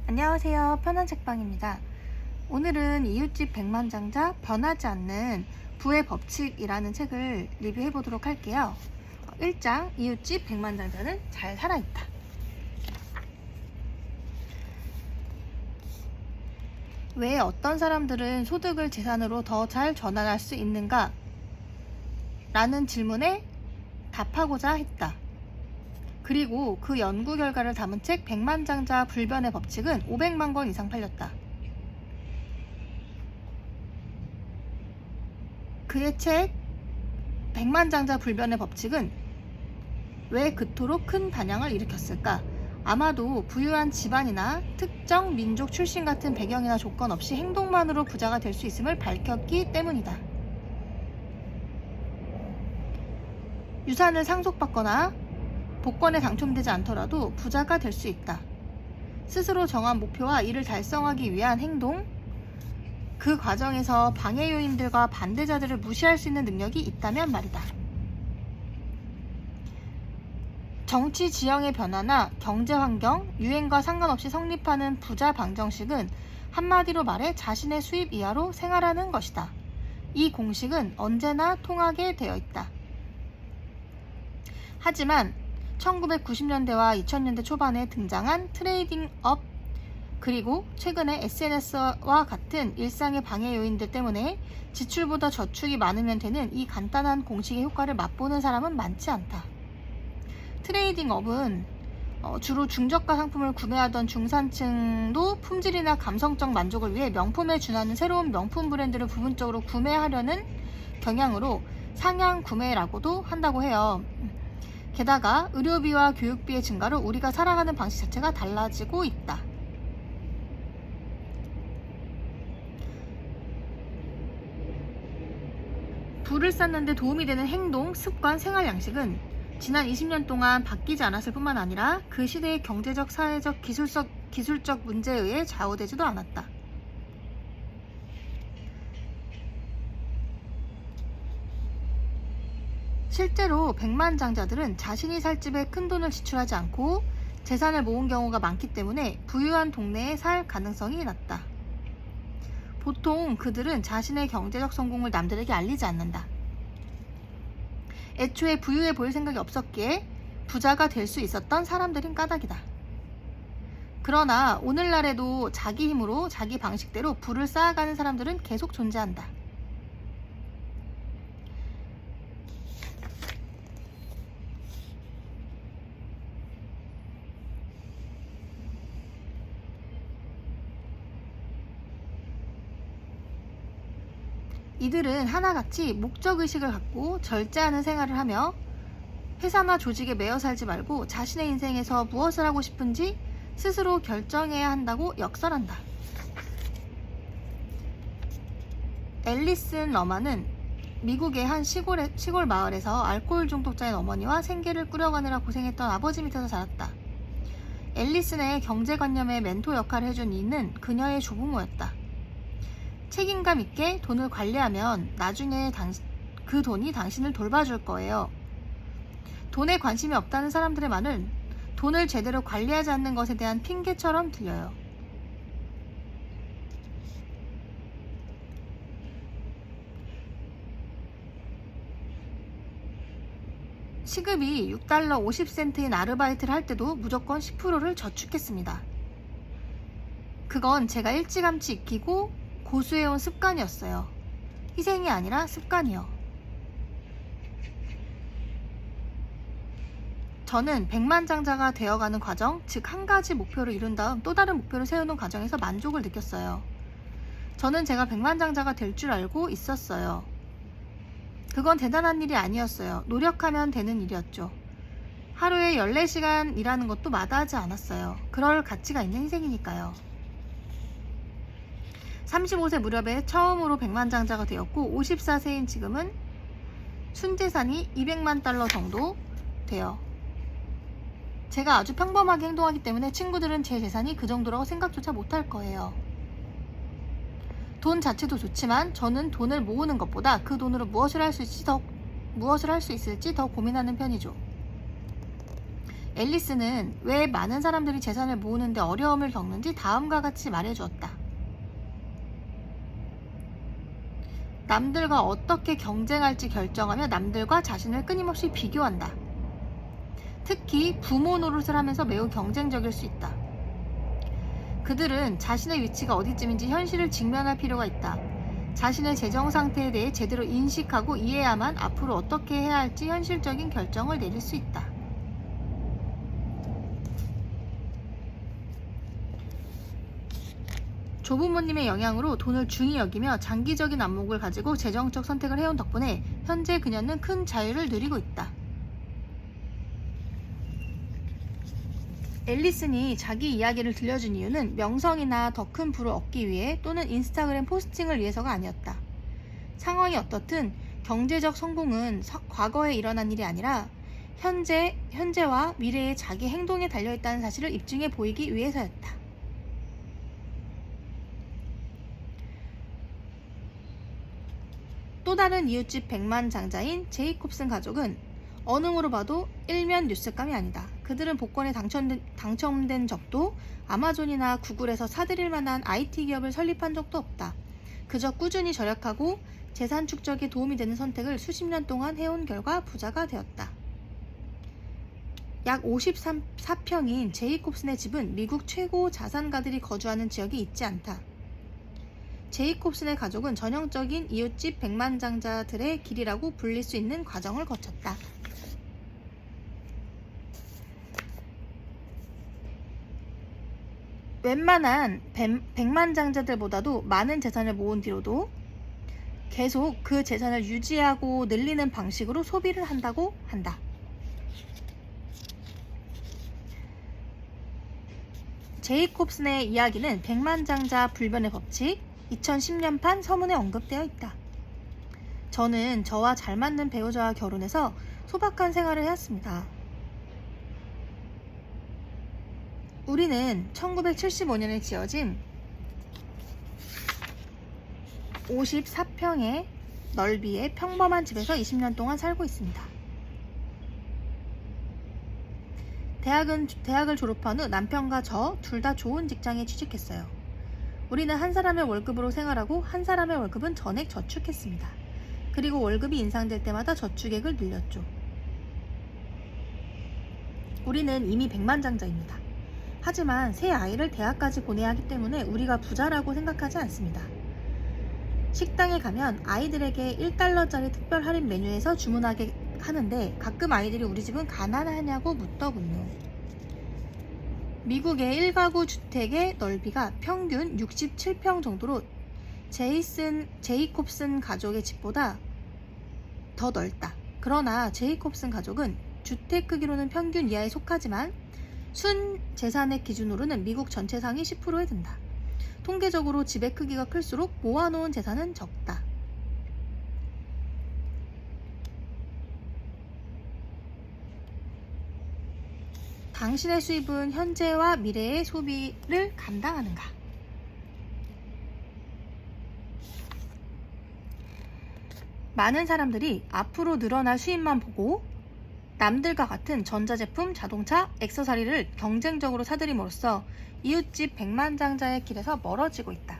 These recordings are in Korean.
안녕하세요. 편한 책방입니다. 오늘은 이웃집 백만장자 변하지 않는 부의 법칙이라는 책을 리뷰해 보도록 할게요. 1장 이웃집 백만장자는 잘 살아있다. 왜 어떤 사람들은 소득을 재산으로 더 잘 전환할 수 있는가? 라는 질문에 답하고자 했다. 그리고 그 연구 결과를 담은 책 백만장자 불변의 법칙은 500만 권 이상 팔렸다. 그의 책 백만장자 불변의 법칙은 왜 그토록 큰 반향을 일으켰을까? 아마도 부유한 집안이나 특정 민족 출신 같은 배경이나 조건 없이 행동만으로 부자가 될 수 있음을 밝혔기 때문이다. 유산을 상속받거나 복권에 당첨되지 않더라도 부자가 될 수 있다. 스스로 정한 목표와 이를 달성하기 위한 행동, 그 과정에서 방해 요인들과 반대자들을 무시할 수 있는 능력이 있다면 말이다. 정치 지형의 변화나 경제 환경, 유행과 상관없이 성립하는 부자 방정식은 한마디로 말해 자신의 수입 이하로 생활하는 것이다. 이 공식은 언제나 통하게 되어 있다. 하지만 1990년대와 2000년대 초반에 등장한 트레이딩 업, 그리고 최근에 SNS와 같은 일상의 방해 요인들 때문에 지출보다 저축이 많으면 되는 이 간단한 공식의 효과를 맛보는 사람은 많지 않다. 트레이딩 업은 주로 중저가 상품을 구매하던 중산층도 품질이나 감성적 만족을 위해 명품에 준하는 새로운 명품 브랜드를 부분적으로 구매하려는 경향으로 상향 구매라고도 한다고 해요. 게다가 의료비와 교육비의 증가로 우리가 살아가는 방식 자체가 달라지고 있다. 부를 쌓는 데 도움이 되는 행동, 습관, 생활 양식은 지난 20년 동안 바뀌지 않았을 뿐만 아니라 그 시대의 경제적, 사회적, 기술적 문제에 의해 좌우되지도 않았다. 실제로 백만장자들은 자신이 살 집에 큰 돈을 지출하지 않고 재산을 모은 경우가 많기 때문에 부유한 동네에 살 가능성이 낮다. 보통 그들은 자신의 경제적 성공을 남들에게 알리지 않는다. 애초에 부유해 보일 생각이 없었기에 부자가 될 수 있었던 사람들인 까닭이다. 그러나 오늘날에도 자기 힘으로 자기 방식대로 부를 쌓아가는 사람들은 계속 존재한다. 이들은 하나같이 목적의식을 갖고 절제하는 생활을 하며 회사나 조직에 매여 살지 말고 자신의 인생에서 무엇을 하고 싶은지 스스로 결정해야 한다고 역설한다. 앨리슨 러만은 미국의 한 시골 마을에서 알코올 중독자인 어머니와 생계를 꾸려가느라 고생했던 아버지 밑에서 자랐다. 앨리슨의 경제관념의 멘토 역할을 해준 이는 그녀의 조부모였다. 책임감 있게 돈을 관리하면 나중에 그 돈이 당신을 돌봐줄 거예요. 돈에 관심이 없다는 사람들의 말은 돈을 제대로 관리하지 않는 것에 대한 핑계처럼 들려요. 시급이 $6 50센트인 아르바이트를 할 때도 무조건 10%를 저축했습니다. 그건 제가 일찌감치 익히고 고수해온 습관이었어요. 희생이 아니라 습관이요. 저는 백만장자가 되어가는 과정, 즉 한 가지 목표를 이룬 다음 또 다른 목표를 세우는 과정에서 만족을 느꼈어요. 저는 제가 백만장자가 될 줄 알고 있었어요. 그건 대단한 일이 아니었어요. 노력하면 되는 일이었죠. 하루에 14시간 일하는 것도 마다하지 않았어요. 그럴 가치가 있는 희생이니까요. 35세 무렵에 처음으로 백만장자가 되었고 54세인 지금은 순재산이 $200만 정도 돼요. 제가 아주 평범하게 행동하기 때문에 친구들은 제 재산이 그 정도라고 생각조차 못할 거예요. 돈 자체도 좋지만 저는 돈을 모으는 것보다 그 돈으로 무엇을 할 수 있을지 더 고민하는 편이죠. 앨리스는 왜 많은 사람들이 재산을 모으는데 어려움을 겪는지 다음과 같이 말해주었다. 남들과 어떻게 경쟁할지 결정하며 남들과 자신을 끊임없이 비교한다. 특히 부모 노릇을 하면서 매우 경쟁적일 수 있다. 그들은 자신의 위치가 어디쯤인지 현실을 직면할 필요가 있다. 자신의 재정 상태에 대해 제대로 인식하고 이해해야만 앞으로 어떻게 해야 할지 현실적인 결정을 내릴 수 있다. 조부모님의 영향으로 돈을 중히 여기며 장기적인 안목을 가지고 재정적 선택을 해온 덕분에 현재 그녀는 큰 자유를 누리고 있다. 앨리슨이 자기 이야기를 들려준 이유는 명성이나 더 큰 부를 얻기 위해 또는 인스타그램 포스팅을 위해서가 아니었다. 상황이 어떻든 경제적 성공은 과거에 일어난 일이 아니라 현재와 미래의 자기 행동에 달려있다는 사실을 입증해 보이기 위해서였다. 또 다른 이웃집 백만장자인 제이콥슨 가족은 어능으로 봐도 일면 뉴스감이 아니다. 그들은 복권에 당첨된 적도 아마존이나 구글에서 사들일 만한 IT 기업을 설립한 적도 없다. 그저 꾸준히 절약하고 재산 축적에 도움이 되는 선택을 수십 년 동안 해온 결과 부자가 되었다. 약 54평인 제이콥슨의 집은 미국 최고 자산가들이 거주하는 지역이 있지 않다. 제이콥슨의 가족은 전형적인 이웃집 백만장자들의 길이라고 불릴 수 있는 과정을 거쳤다. 웬만한 백만장자들보다도 많은 재산을 모은 뒤로도 계속 그 재산을 유지하고 늘리는 방식으로 소비를 한다고 한다. 제이콥슨의 이야기는 백만장자 불변의 법칙 2010년판 서문에 언급되어 있다. 저는 저와 잘 맞는 배우자와 결혼해서 소박한 생활을 해왔습니다. 우리는 1975년에 지어진 54평의 넓이의 평범한 집에서 20년 동안 살고 있습니다. 대학을 졸업한 후 남편과 저 둘 다 좋은 직장에 취직했어요. 우리는 한 사람의 월급으로 생활하고 한 사람의 월급은 전액 저축했습니다. 그리고 월급이 인상될 때마다 저축액을 늘렸죠. 우리는 이미 백만장자입니다. 하지만 새 아이를 대학까지 보내야 하기 때문에 우리가 부자라고 생각하지 않습니다. 식당에 가면 아이들에게 1달러짜리 특별 할인 메뉴에서 주문하게 하는데 가끔 아이들이 우리 집은 가난하냐고 묻더군요. 미국의 1가구 주택의 넓이가 평균 67평 정도로 제이콥슨 가족의 집보다 더 넓다. 그러나 제이콥슨 가족은 주택 크기로는 평균 이하에 속하지만 순 재산액 기준으로는 미국 전체 상위 10%에 든다. 통계적으로 집의 크기가 클수록 모아놓은 재산은 적다. 당신의 수입은 현재와 미래의 소비를 감당하는가? 많은 사람들이 앞으로 늘어날 수입만 보고 남들과 같은 전자제품, 자동차, 액세서리를 경쟁적으로 사들임으로써 이웃집 백만장자의 길에서 멀어지고 있다.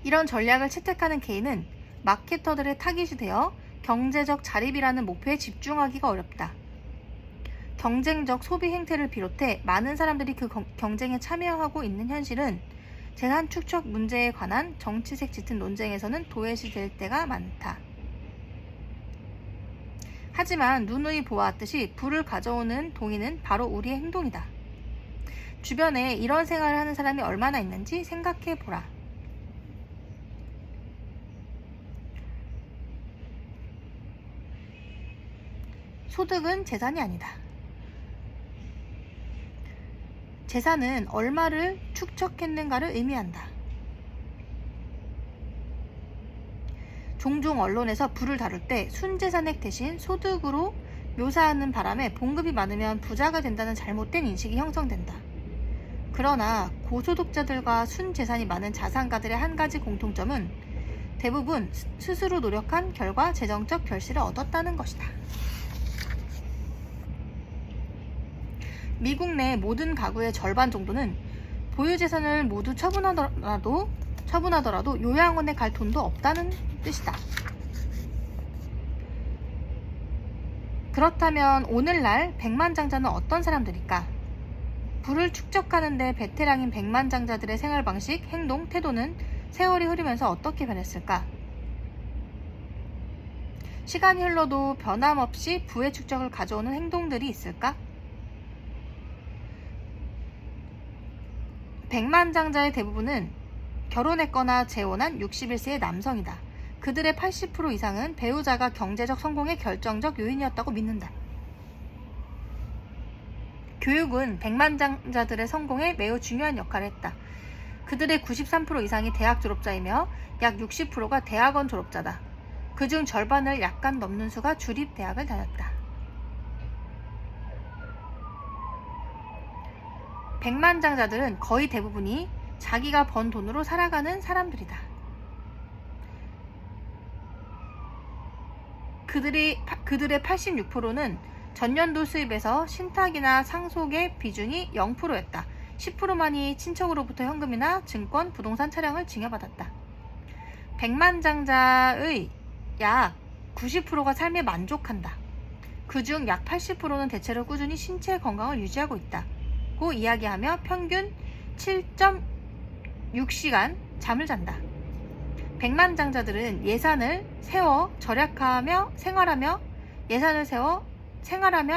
이런 전략을 채택하는 개인은 마케터들의 타깃이 되어 경제적 자립이라는 목표에 집중하기가 어렵다. 경쟁적 소비 행태를 비롯해 많은 사람들이 그 경쟁에 참여하고 있는 현실은 재산 축적 문제에 관한 정치색 짙은 논쟁에서는 도외시될 때가 많다. 하지만 누누이 보아왔듯이 부를 가져오는 동의는 바로 우리의 행동이다. 주변에 이런 생활을 하는 사람이 얼마나 있는지 생각해 보라. 소득은 재산이 아니다. 재산은 얼마를 축적했는가를 의미한다. 종종 언론에서 부를 다룰 때 순재산액 대신 소득으로 묘사하는 바람에 봉급이 많으면 부자가 된다는 잘못된 인식이 형성된다. 그러나 고소득자들과 순재산이 많은 자산가들의 한 가지 공통점은 대부분 스스로 노력한 결과 재정적 결실을 얻었다는 것이다. 미국 내 모든 가구의 절반 정도는 보유재산을 모두 처분하더라도 요양원에 갈 돈도 없다는 뜻이다. 그렇다면 오늘날 백만장자는 어떤 사람들일까? 부를 축적하는 데 베테랑인 백만장자들의 생활 방식, 행동, 태도는 세월이 흐르면서 어떻게 변했을까? 시간이 흘러도 변함없이 부의 축적을 가져오는 행동들이 있을까? 백만장자의 대부분은 결혼했거나 재혼한 61세의 남성이다. 그들의 80% 이상은 배우자가 경제적 성공의 결정적 요인이었다고 믿는다. 교육은 백만장자들의 성공에 매우 중요한 역할을 했다. 그들의 93% 이상이 대학 졸업자이며 약 60%가 대학원 졸업자다. 그중 절반을 약간 넘는 수가 주립대학을 다녔다. 백만장자들은 거의 대부분이 자기가 번 돈으로 살아가는 사람들이다. 그들의 86%는 전년도 수입에서 신탁이나 상속의 비중이 0%였다. 10%만이 친척으로부터 현금이나 증권, 부동산, 차량을 증여받았다. 백만장자의 약 90%가 삶에 만족한다. 그중 약 80%는 대체로 꾸준히 신체 건강을 유지하고 있다고 이야기하며 평균 7.6시간 잠을 잔다. 백만장자들은 예산을 세워 절약하며 생활하며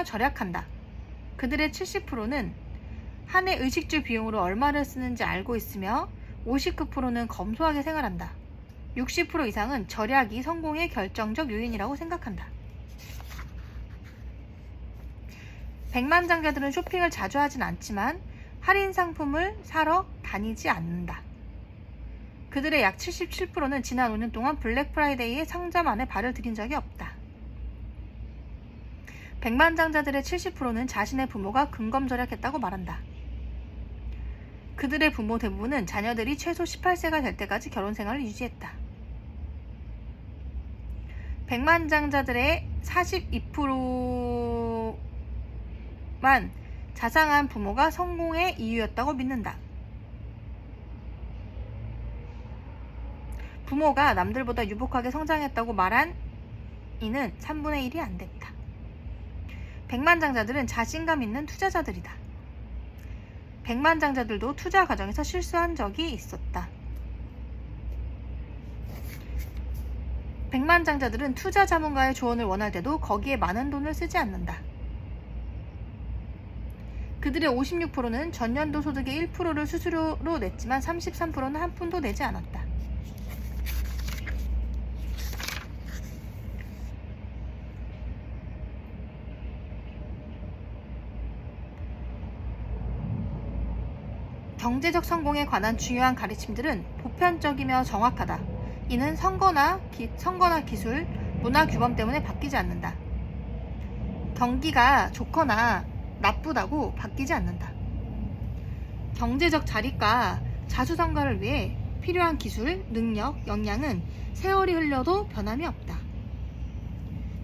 절약한다. 그들의 70%는 한 해 의식주 비용으로 얼마를 쓰는지 알고 있으며 59%는 검소하게 생활한다. 60% 이상은 절약이 성공의 결정적 요인이라고 생각한다. 백만장자들은 쇼핑을 자주 하진 않지만 할인 상품을 사러 다니지 않는다. 그들의 약 77%는 지난 5년 동안 블랙 프라이데이의 상점 안에 발을 들인 적이 없다. 백만장자들의 70%는 자신의 부모가 근검절약했다고 말한다. 그들의 부모 대부분은 자녀들이 최소 18세가 될 때까지 결혼 생활을 유지했다. 백만장자들의 42%만 자상한 부모가 성공의 이유였다고 믿는다. 부모가 남들보다 유복하게 성장했다고 말한 이는 3분의 1이 안 됐다. 백만장자들은 자신감 있는 투자자들이다. 백만장자들도 투자 과정에서 실수한 적이 있었다. 백만장자들은 투자 자문가의 조언을 원할 때도 거기에 많은 돈을 쓰지 않는다. 그들의 56%는 전년도 소득의 1%를 수수료로 냈지만 33%는 한 푼도 내지 않았다. 경제적 성공에 관한 중요한 가르침들은 보편적이며 정확하다. 이는 선거나 기술, 문화 규범 때문에 바뀌지 않는다. 경기가 좋거나 나쁘다고 바뀌지 않는다. 경제적 자립과 자수성가를 위해 필요한 기술, 능력, 역량은 세월이 흘러도 변함이 없다.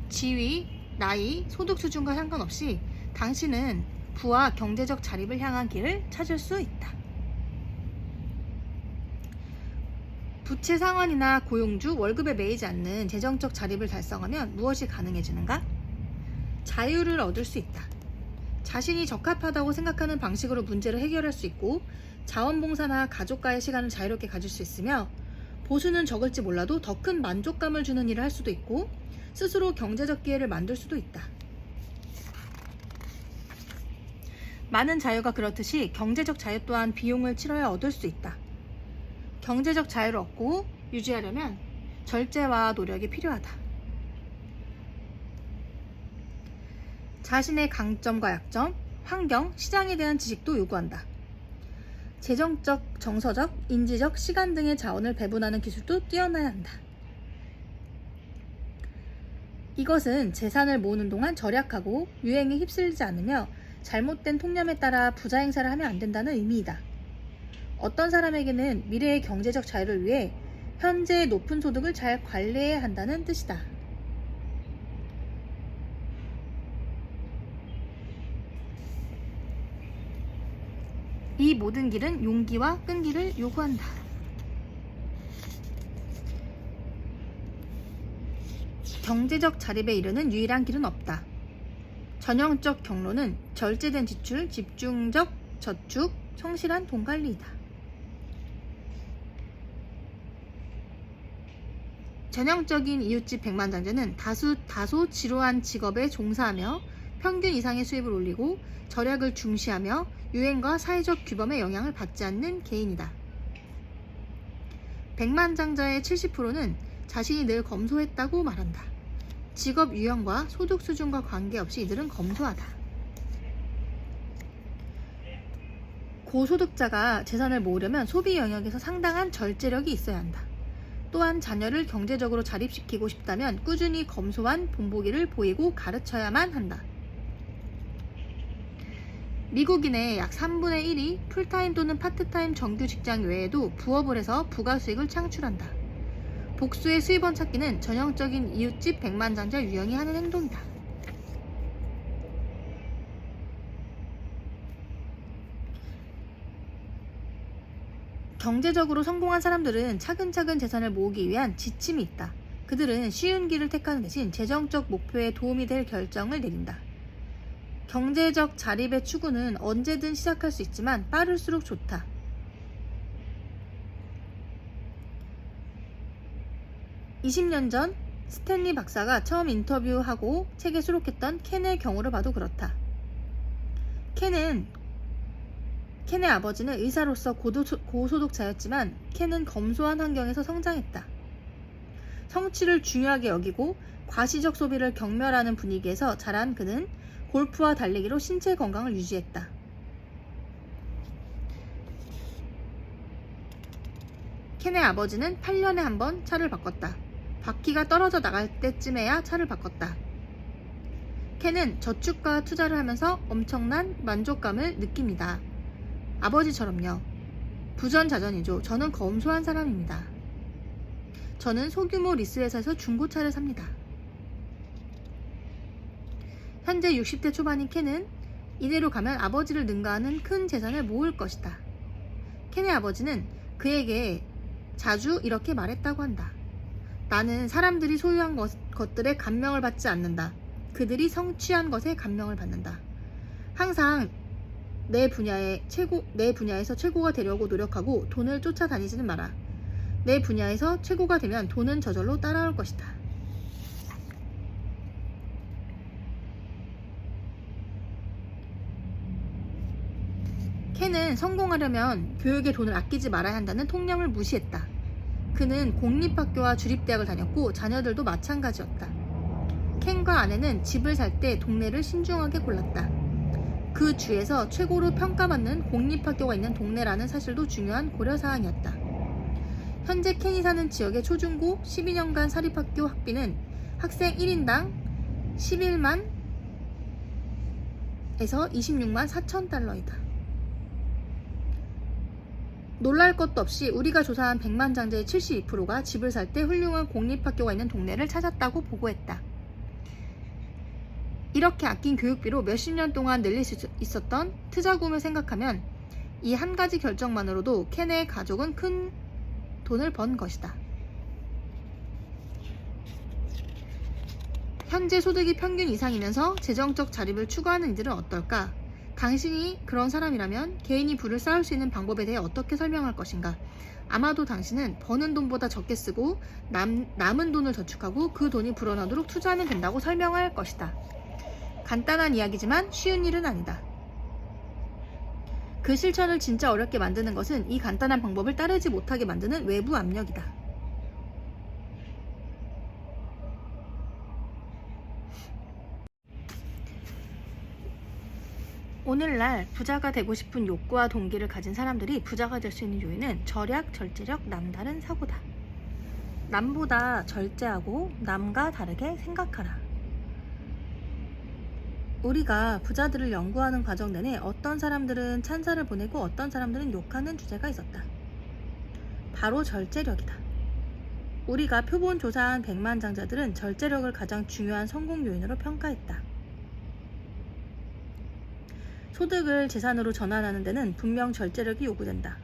지위, 나이, 소득 수준과 상관없이 당신은 부와 경제적 자립을 향한 길을 찾을 수 있다. 부채 상환이나 고용주, 월급에 매이지 않는 재정적 자립을 달성하면 무엇이 가능해지는가? 자유를 얻을 수 있다. 자신이 적합하다고 생각하는 방식으로 문제를 해결할 수 있고 자원봉사나 가족과의 시간을 자유롭게 가질 수 있으며 보수는 적을지 몰라도 더 큰 만족감을 주는 일을 할 수도 있고 스스로 경제적 기회를 만들 수도 있다. 많은 자유가 그렇듯이 경제적 자유 또한 비용을 치러야 얻을 수 있다. 경제적 자유를 얻고 유지하려면 절제와 노력이 필요하다. 자신의 강점과 약점, 환경, 시장에 대한 지식도 요구한다. 재정적, 정서적, 인지적, 시간 등의 자원을 배분하는 기술도 뛰어나야 한다. 이것은 재산을 모으는 동안 절약하고 유행에 휩쓸리지 않으며 잘못된 통념에 따라 부자 행사를 하면 안 된다는 의미이다. 어떤 사람에게는 미래의 경제적 자유를 위해 현재의 높은 소득을 잘 관리해야 한다는 뜻이다. 이 모든 길은 용기와 끈기를 요구한다. 경제적 자립에 이르는 유일한 길은 없다. 전형적 경로는 절제된 지출, 집중적 저축, 성실한 돈 관리이다. 전형적인 이웃집 백만장자는 다소 지루한 직업에 종사하며 평균 이상의 수입을 올리고 절약을 중시하며 유행과 사회적 규범의 영향을 받지 않는 개인이다. 백만장자의 70%는 자신이 늘 검소했다고 말한다. 직업 유형과 소득 수준과 관계없이 이들은 검소하다. 고소득자가 재산을 모으려면 소비 영역에서 상당한 절제력이 있어야 한다. 또한 자녀를 경제적으로 자립시키고 싶다면 꾸준히 검소한 본보기를 보이고 가르쳐야만 한다. 미국인의 약 3분의 1이 풀타임 또는 파트타임 정규 직장 외에도 부업을 해서 부가수익을 창출한다. 복수의 수입원 찾기는 전형적인 이웃집 백만장자 유형이 하는 행동이다. 경제적으로 성공한 사람들은 차근차근 재산을 모으기 위한 지침이 있다. 그들은 쉬운 길을 택하는 대신 재정적 목표에 도움이 될 결정을 내린다. 경제적 자립의 추구는 언제든 시작할 수 있지만 빠를수록 좋다. (20년) 전 스탠리 박사가 처음 인터뷰하고 책에 수록했던 켄의 경우를 봐도 그렇다. 켄의 아버지는 의사로서 고소득자였지만 켄은 검소한 환경에서 성장했다. 성취를 중요하게 여기고 과시적 소비를 경멸하는 분위기에서 자란 그는 골프와 달리기로 신체 건강을 유지했다. 켄의 아버지는 8년에 한 번 차를 바꿨다. 바퀴가 떨어져 나갈 때쯤에야 차를 바꿨다. 켄은 저축과 투자를 하면서 엄청난 만족감을 느낍니다. 아버지처럼요. 부전자전이죠. 저는 검소한 사람입니다. 저는 소규모 리스회사에서 중고차를 삽니다. 현재 60대 초반인 켄은 이대로 가면 아버지를 능가하는 큰 재산을 모을 것이다. 켄의 아버지는 그에게 자주 이렇게 말했다고 한다. 나는 사람들이 소유한 것들에 감명을 받지 않는다. 그들이 성취한 것에 감명을 받는다. 항상 내 분야에서 최고가 되려고 노력하고 돈을 쫓아다니지는 마라. 내 분야에서 최고가 되면 돈은 저절로 따라올 것이다. 켄은 성공하려면 교육에 돈을 아끼지 말아야 한다는 통념을 무시했다. 그는 공립학교와 주립대학을 다녔고 자녀들도 마찬가지였다. 켄과 아내는 집을 살 때 동네를 신중하게 골랐다. 그 주에서 최고로 평가받는 공립학교가 있는 동네라는 사실도 중요한 고려사항이었다. 현재 켄이 사는 지역의 초중고 12년간 사립학교 학비는 학생 1인당 11만 에서 26만 4천 달러이다. 놀랄 것도 없이 우리가 조사한 백만장자의 72%가 집을 살 때 훌륭한 공립학교가 있는 동네를 찾았다고 보고했다. 이렇게 아낀 교육비로 몇십 년 동안 늘릴 수 있었던 투자금을 생각하면 이 한 가지 결정만으로도 켄의 가족은 큰 돈을 번 것이다. 현재 소득이 평균 이상이면서 재정적 자립을 추구하는 이들은 어떨까? 당신이 그런 사람이라면 개인이 부를 쌓을 수 있는 방법에 대해 어떻게 설명할 것인가? 아마도 당신은 버는 돈보다 적게 쓰고 남은 돈을 저축하고 그 돈이 불어나도록 투자하면 된다고 설명할 것이다. 간단한 이야기지만 쉬운 일은 아니다. 그 실천을 진짜 어렵게 만드는 것은 이 간단한 방법을 따르지 못하게 만드는 외부 압력이다. 오늘날 부자가 되고 싶은 욕구와 동기를 가진 사람들이 부자가 될 수 있는 요인은 절약, 절제력, 남다른 사고다. 남보다 절제하고 남과 다르게 생각하라. 우리가 부자들을 연구하는 과정 내내 어떤 사람들은 찬사를 보내고 어떤 사람들은 욕하는 주제가 있었다. 바로 절제력이다. 우리가 표본 조사한 백만장자들은 절제력을 가장 중요한 성공 요인으로 평가했다. 소득을 재산으로 전환하는 데는 분명 절제력이 요구된다.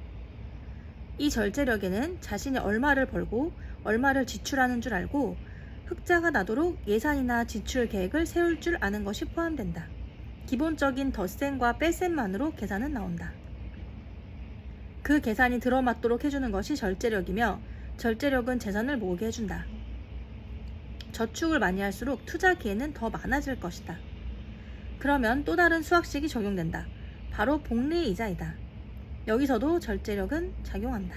이 절제력에는 자신이 얼마를 벌고 얼마를 지출하는 줄 알고 흑자가 나도록 예산이나 지출 계획을 세울 줄 아는 것이 포함된다. 기본적인 덧셈과 뺄셈만으로 계산은 나온다. 그 계산이 들어맞도록 해주는 것이 절제력이며 절제력은 재산을 모으게 해준다. 저축을 많이 할수록 투자 기회는 더 많아질 것이다. 그러면 또 다른 수학식이 적용된다. 바로 복리 이자이다. 여기서도 절제력은 작용한다.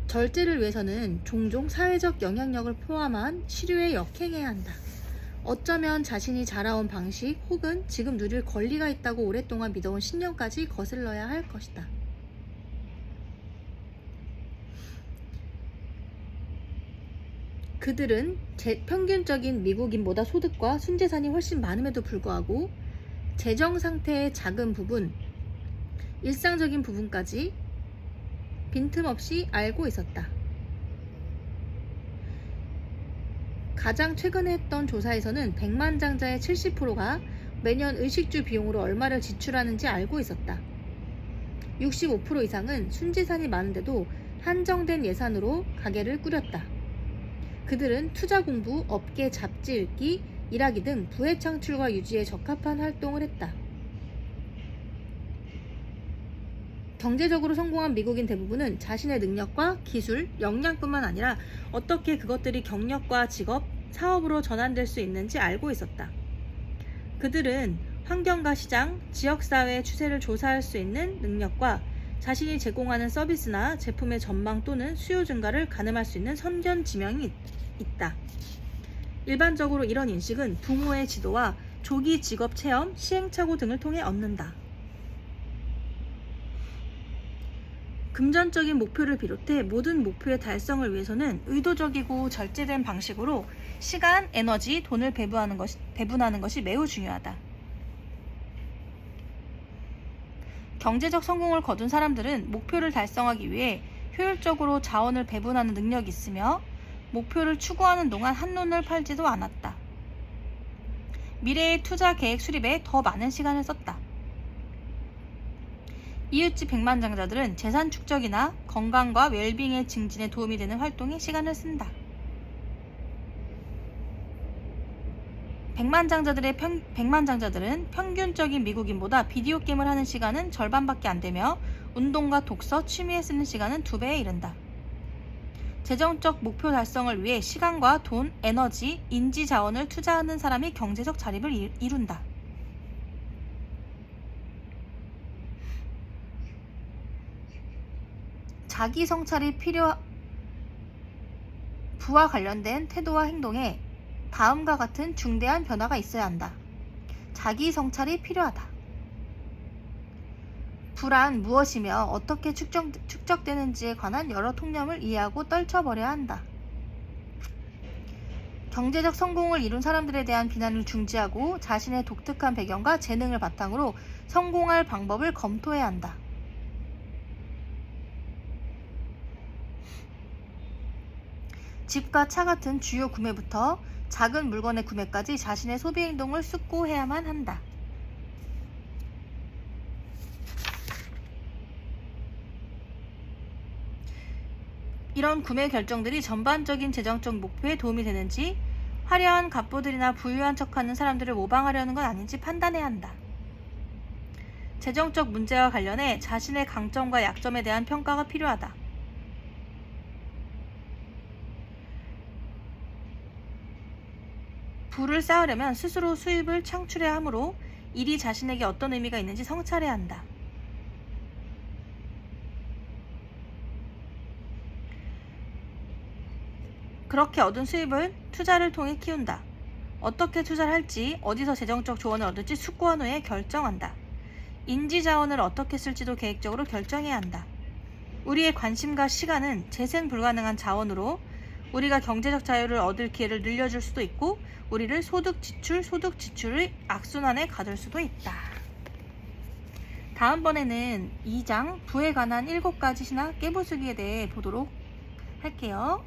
절제를 위해서는 종종 사회적 영향력을 포함한 실효에 역행해야 한다. 어쩌면 자신이 자라온 방식 혹은 지금 누릴 권리가 있다고 오랫동안 믿어온 신념까지 거슬러야 할 것이다. 그들은 평균적인 미국인보다 소득과 순재산이 훨씬 많음에도 불구하고 재정 상태의 작은 부분, 일상적인 부분까지 빈틈없이 알고 있었다. 가장 최근에 했던 조사에서는 백만장자의 70%가 매년 의식주 비용으로 얼마를 지출하는지 알고 있었다. 65% 이상은 순재산이 많은데도 한정된 예산으로 가게를 꾸렸다. 그들은 투자 공부, 업계 잡지 읽기, 일하기 등 부의 창출과 유지에 적합한 활동을 했다. 경제적으로 성공한 미국인 대부분은 자신의 능력과 기술, 역량뿐만 아니라 어떻게 그것들이 경력과 직업, 사업으로 전환될 수 있는지 알고 있었다. 그들은 환경과 시장, 지역사회의 추세를 조사할 수 있는 능력과 자신이 제공하는 서비스나 제품의 전망 또는 수요 증가를 가늠할 수 있는 선견 지명이 있다. 일반적으로 이런 인식은 부모의 지도와 조기 직업 체험, 시행착오 등을 통해 얻는다. 금전적인 목표를 비롯해 모든 목표의 달성을 위해서는 의도적이고 절제된 방식으로 시간, 에너지, 돈을 배분하는 것이 매우 중요하다. 경제적 성공을 거둔 사람들은 목표를 달성하기 위해 효율적으로 자원을 배분하는 능력이 있으며 목표를 추구하는 동안 한눈을 팔지도 않았다. 미래의 투자 계획 수립에 더 많은 시간을 썼다. 이웃집 백만장자들은 재산 축적이나 건강과 웰빙의 증진에 도움이 되는 활동에 시간을 쓴다. 백만장자들은 평균적인 미국인보다 비디오 게임을 하는 시간은 절반밖에 안 되며 운동과 독서, 취미에 쓰는 시간은 2배에 이른다. 재정적 목표 달성을 위해 시간과 돈, 에너지, 인지 자원을 투자하는 사람이 경제적 자립을 이룬다. 자기 성찰이 부와 관련된 태도와 행동에 다음과 같은 중대한 변화가 있어야 한다. 자기 성찰이 필요하다. 부란 무엇이며 어떻게 축적되는지에 관한 여러 통념을 이해하고 떨쳐버려야 한다. 경제적 성공을 이룬 사람들에 대한 비난을 중지하고 자신의 독특한 배경과 재능을 바탕으로 성공할 방법을 검토해야 한다. 집과 차 같은 주요 구매부터 작은 물건의 구매까지 자신의 소비 행동을 숙고해야만 한다. 이런 구매 결정들이 전반적인 재정적 목표에 도움이 되는지, 화려한 갑부들이나 부유한 척하는 사람들을 모방하려는 건 아닌지 판단해야 한다. 재정적 문제와 관련해 자신의 강점과 약점에 대한 평가가 필요하다. 부를 쌓으려면 스스로 수입을 창출해야 하므로 일이 자신에게 어떤 의미가 있는지 성찰해야 한다. 그렇게 얻은 수입을 투자를 통해 키운다. 어떻게 투자를 할지, 어디서 재정적 조언을 얻을지 숙고한 후에 결정한다. 인지자원을 어떻게 쓸지도 계획적으로 결정해야 한다. 우리의 관심과 시간은 재생 불가능한 자원으로 우리가 경제적 자유를 얻을 기회를 늘려줄 수도 있고 우리를 소득 지출의 악순환에 가둘 수도 있다. 다음번에는 2장 부에 관한 7가지 신학 깨부수기에 대해 보도록 할게요.